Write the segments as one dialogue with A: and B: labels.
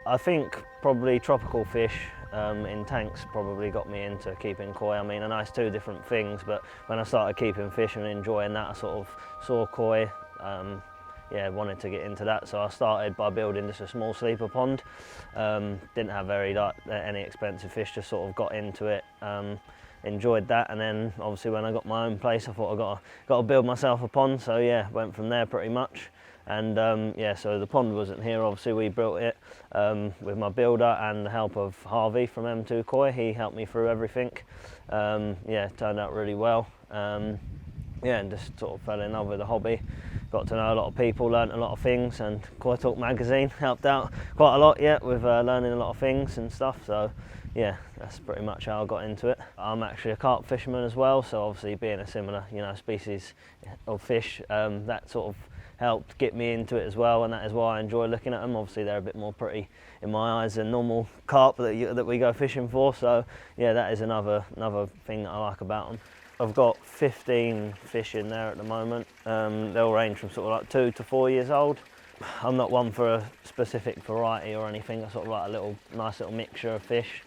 A: I think probably tropical fish in tanks probably got me into keeping koi. I mean, I know it's two different things, but when I started keeping fish and enjoying that, I sort of saw koi. Yeah, wanted to get into that, so I started by building just a small sleeper pond. Didn't have any expensive fish, just sort of got into it. Enjoyed that, and then obviously when I got my own place, I thought I got to build myself a pond. So yeah, went from there pretty much. And yeah, so the pond wasn't here. Obviously, we built it with my builder and the help of Harvey from M2 Koi. He helped me through everything. Yeah, turned out really well. Yeah, and just sort of fell in love with the hobby. Got to know a lot of people, learnt a lot of things, and Koi Talk magazine helped out quite a lot, yeah, with learning a lot of things and stuff. So yeah, that's pretty much how I got into it. I'm actually a carp fisherman as well, so obviously being a similar, species of fish, that sort of helped get me into it as well, and that is why I enjoy looking at them. Obviously they're a bit more pretty in my eyes than normal carp that we go fishing for, so yeah, that is another thing that I like about them. I've got 15 fish in there at the moment. They'll range from sort of like 2 to 4 years old. I'm not one for a specific variety or anything. I sort of like a nice little mixture of fish.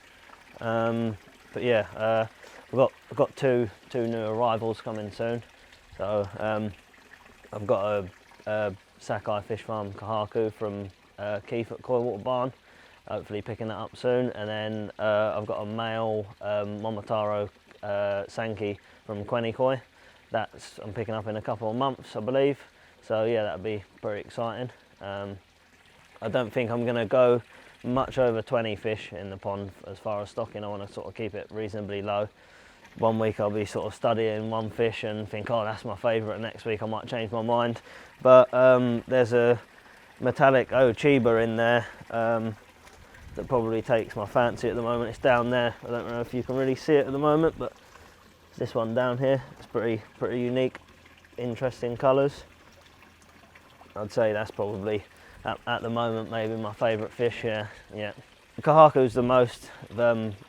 A: But yeah, I've got two new arrivals coming soon. So I've got a Sakai fish farm Kahaku from Keith at Koi Water Barn. Hopefully picking that up soon. And then I've got a male Momotaro Sankey from Queni Koi. I'm picking up in a couple of months, I believe. So yeah, that'd be pretty exciting. I don't think I'm going to go much over 20 fish in the pond as far as stocking. I want to sort of keep it reasonably low. One week I'll be sort of studying one fish and think, oh, that's my favourite. Next week I might change my mind. But there's a metallic Chiba in there that probably takes my fancy at the moment. It's down there. I don't know if you can really see it at the moment, but this one down here, it's pretty unique, interesting colours. I'd say that's probably at the moment maybe my favourite fish. Yeah. Kahaku's the most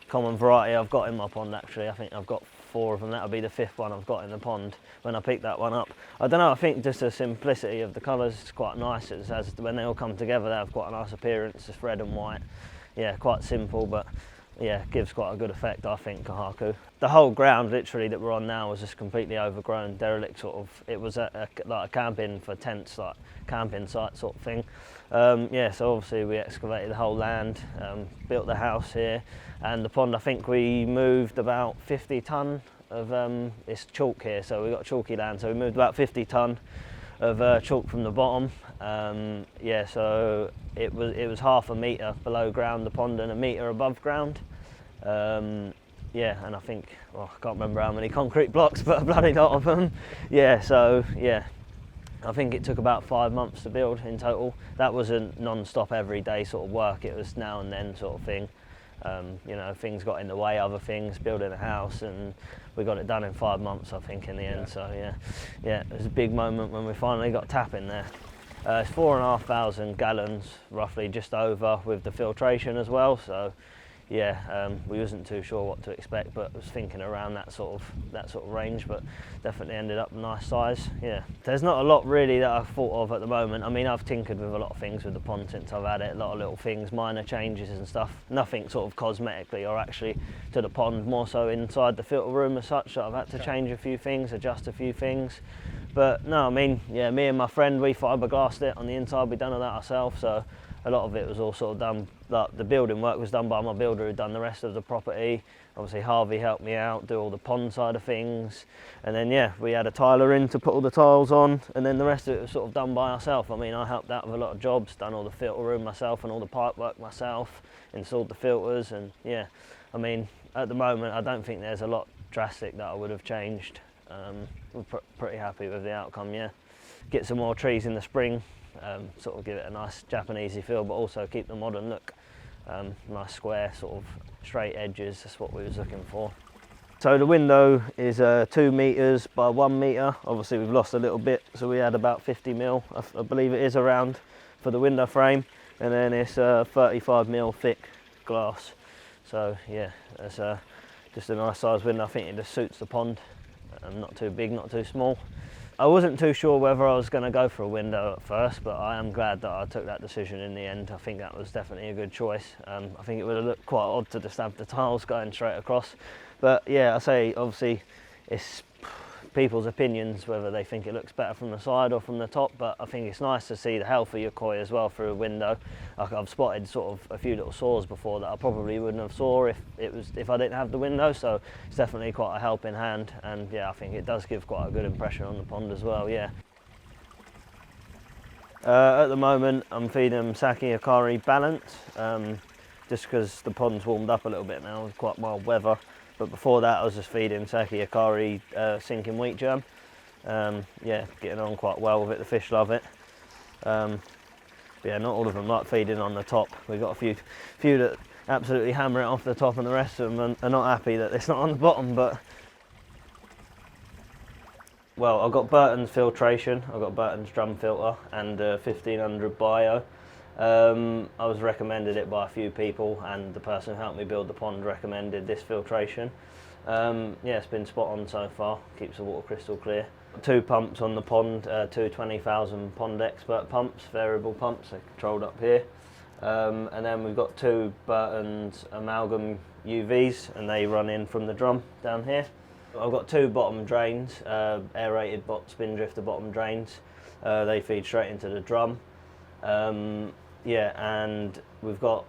A: common variety I've got in my pond actually. I think I've got 4 of them. That'll be the 5th one I've got in the pond when I picked that one up. I don't know, I think just the simplicity of the colours is quite nice. When they all come together, they have quite a nice appearance. It's red and white. Yeah, quite simple, but yeah, gives quite a good effect, I think, Kahaku. The whole ground literally that we're on now was just completely overgrown, derelict sort of. It was like a camping for tents, like camping site sort of thing. Yeah, so obviously we excavated the whole land, built the house here, and the pond, I think we moved about 50 tonne of, it's chalk here, so we got chalky land, so we moved about 50 tonne of chalk from the bottom. Yeah, so it was half a metre below ground, the pond, and a metre above ground. Yeah, and I think, well, I can't remember how many concrete blocks, but a bloody lot of them. Yeah, so yeah, I think it took about 5 months to build in total. That wasn't non-stop everyday sort of work, it was now and then sort of thing. Things got in the way, other things, building a house, and we got it done in 5 months, I think, in the end. So yeah, it was a big moment when we finally got tapping there. It's 4,500 gallons, roughly, just over, with the filtration as well. So yeah, we wasn't too sure what to expect, but was thinking around that sort of range, but definitely ended up a nice size. Yeah, there's not a lot really that I've thought of at the moment. I mean, I've tinkered with a lot of things with the pond since I've had it, a lot of little things, minor changes and stuff. Nothing sort of cosmetically or actually to the pond, more so inside the filter room as such, that I've had to change a few things, adjust a few things. But no, I mean, yeah, me and my friend, we fiberglassed it on the inside. We done all that ourselves, so a lot of it was all sort of done, like the building work was done by my builder who'd done the rest of the property. Obviously Harvey helped me out, do all the pond side of things. And then yeah, we had a tiler in to put all the tiles on, and then the rest of it was sort of done by ourselves. I mean, I helped out with a lot of jobs, done all the filter room myself and all the pipe work myself, installed the filters, and yeah, I mean, at the moment I don't think there's a lot drastic that I would have changed. We're pretty happy with the outcome, yeah. Get some more trees in the spring, sort of give it a nice Japanesey feel, but also keep the modern look. Nice square, sort of straight edges, that's what we was looking for. So the window is 2 metres by 1 metre. Obviously we've lost a little bit, so we had about 50 mil, I believe it is, around for the window frame, and then it's 35 mil thick glass. So yeah, that's just a nice size window. I think it just suits the pond. Not too big, not too small. I wasn't too sure whether I was going to go for a window at first, but I am glad that I took that decision in the end. I think that was definitely a good choice. I think it would have looked quite odd to just have the tiles going straight across. But yeah, I say obviously it's people's opinions whether they think it looks better from the side or from the top, but I think it's nice to see the health of your koi as well through a window. Like I've spotted sort of a few little sores before that I probably wouldn't have saw if I didn't have the window, so it's definitely quite a helping hand, and yeah, I think it does give quite a good impression on the pond as well. Yeah. At the moment I'm feeding them Sake Akari Balance, just because the pond's warmed up a little bit now, it's quite mild weather. But before that I was just feeding Sake Akari sinking wheat germ. Yeah, getting on quite well with it, the fish love it. But yeah, not all of them like feeding on the top. We've got a few that absolutely hammer it off the top, and the rest of them are not happy that it's not on the bottom. But well, I've got Burton's filtration, I've got Burton's drum filter and 1500 bio. I was recommended it by a few people, and the person who helped me build the pond recommended this filtration. Yeah, it's been spot on so far, keeps the water crystal clear. 2 pumps on the pond, 2 20,000 Pond Expert pumps, variable pumps, they're controlled up here. And then we've got 2 Burton's amalgam UVs, and they run in from the drum down here. I've got 2 bottom drains, aerated spin drifter bottom drains. They feed straight into the drum. Yeah, and we've got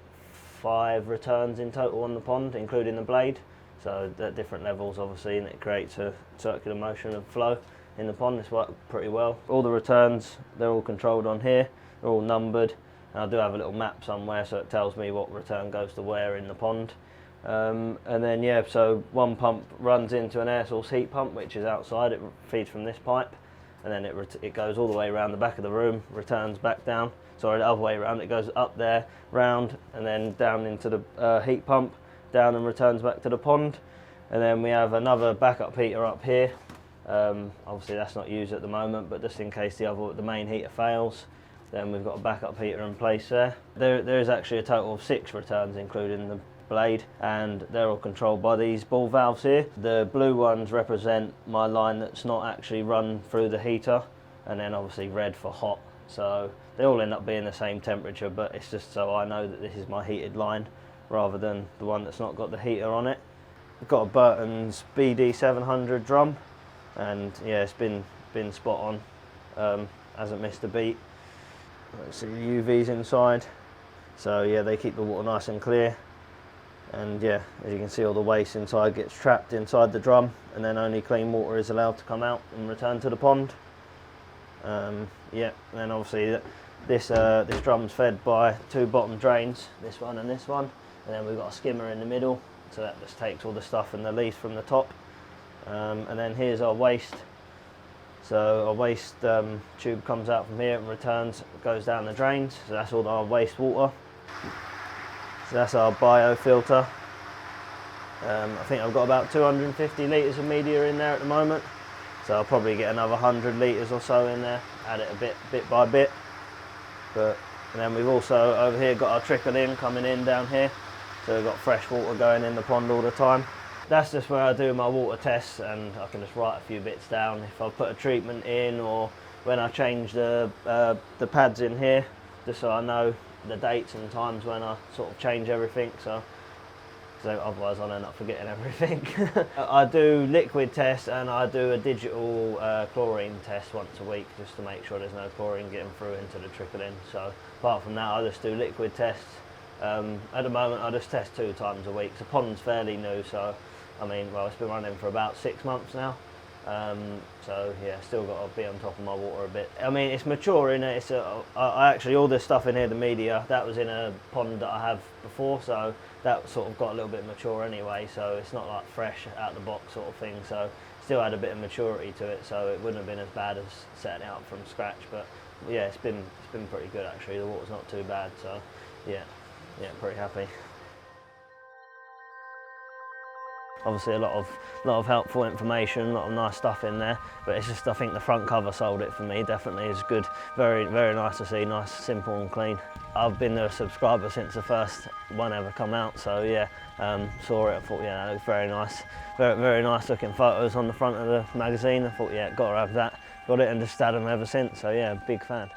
A: 5 returns in total on the pond, including the blade. So at different levels, obviously, and it creates a circular motion of flow in the pond. It's worked pretty well. All the returns, they're all controlled on here. They're all numbered. And I do have a little map somewhere, so it tells me what return goes to where in the pond. And then yeah, so one pump runs into an air source heat pump, which is outside. It feeds from this pipe, and then it goes all the way around the back of the room, returns back down. Sorry, the other way around. It goes up there, round, and then down into the heat pump, down and returns back to the pond. And then we have another backup heater up here. Obviously that's not used at the moment, but just in case the main heater fails, then we've got a backup heater in place there. There is actually a total of 6 returns, including the blade, and they're all controlled by these ball valves here. The blue ones represent my line that's not actually run through the heater, and then obviously red for hot. So they all end up being the same temperature, but it's just so I know that this is my heated line rather than the one that's not got the heater on it. I've got a Burton's BD 700 drum, and yeah, it's been spot on. Hasn't missed a beat. Let's see the UVs inside. So yeah, they keep the water nice and clear. And yeah, as you can see, all the waste inside gets trapped inside the drum, and then only clean water is allowed to come out and return to the pond. Yeah, and then obviously this drum's fed by 2 bottom drains, this one and this one, and then we've got a skimmer in the middle, so that just takes all the stuff and the leaves from the top. And then here's our waste. So our waste tube comes out from here and returns, goes down the drains, so that's all our waste water. So that's our bio filter. I think I've got about 250 litres of media in there at the moment, so I'll probably get another 100 litres or so in there, add it a bit by bit. And then we've also over here got our trickle in coming in down here, so we've got fresh water going in the pond all the time. That's just where I do my water tests, and I can just write a few bits down if I put a treatment in, or when I change the pads in here, just so I know the dates and times when I sort of change everything, so otherwise I'll end up forgetting everything. I do liquid tests, and I do a digital chlorine test once a week, just to make sure there's no chlorine getting through into the trickle in. So apart from that, I just do liquid tests. At the moment I just test 2 times a week. The pond's fairly new, so I mean, well, it's been running for about 6 months now. So yeah, still got to be on top of my water a bit. I mean, it's mature in it. I actually, all this stuff in here, the media, that was in a pond that I have before, so that sort of got a little bit mature anyway, so it's not like fresh out the box sort of thing, so still had a bit of maturity to it, so it wouldn't have been as bad as setting it up from scratch. But yeah, it's been pretty good actually. The water's not too bad, so yeah, pretty happy. Obviously a lot of helpful information, a lot of nice stuff in there, but it's just, I think the front cover sold it for me. Definitely is good, very nice to see, nice, simple and clean. I've been a subscriber since the first one ever come out, so yeah, saw it, I thought yeah, that looks very nice, very nice looking photos on the front of the magazine. I thought yeah, got to have that. got it and just had them ever since. So yeah, big fan.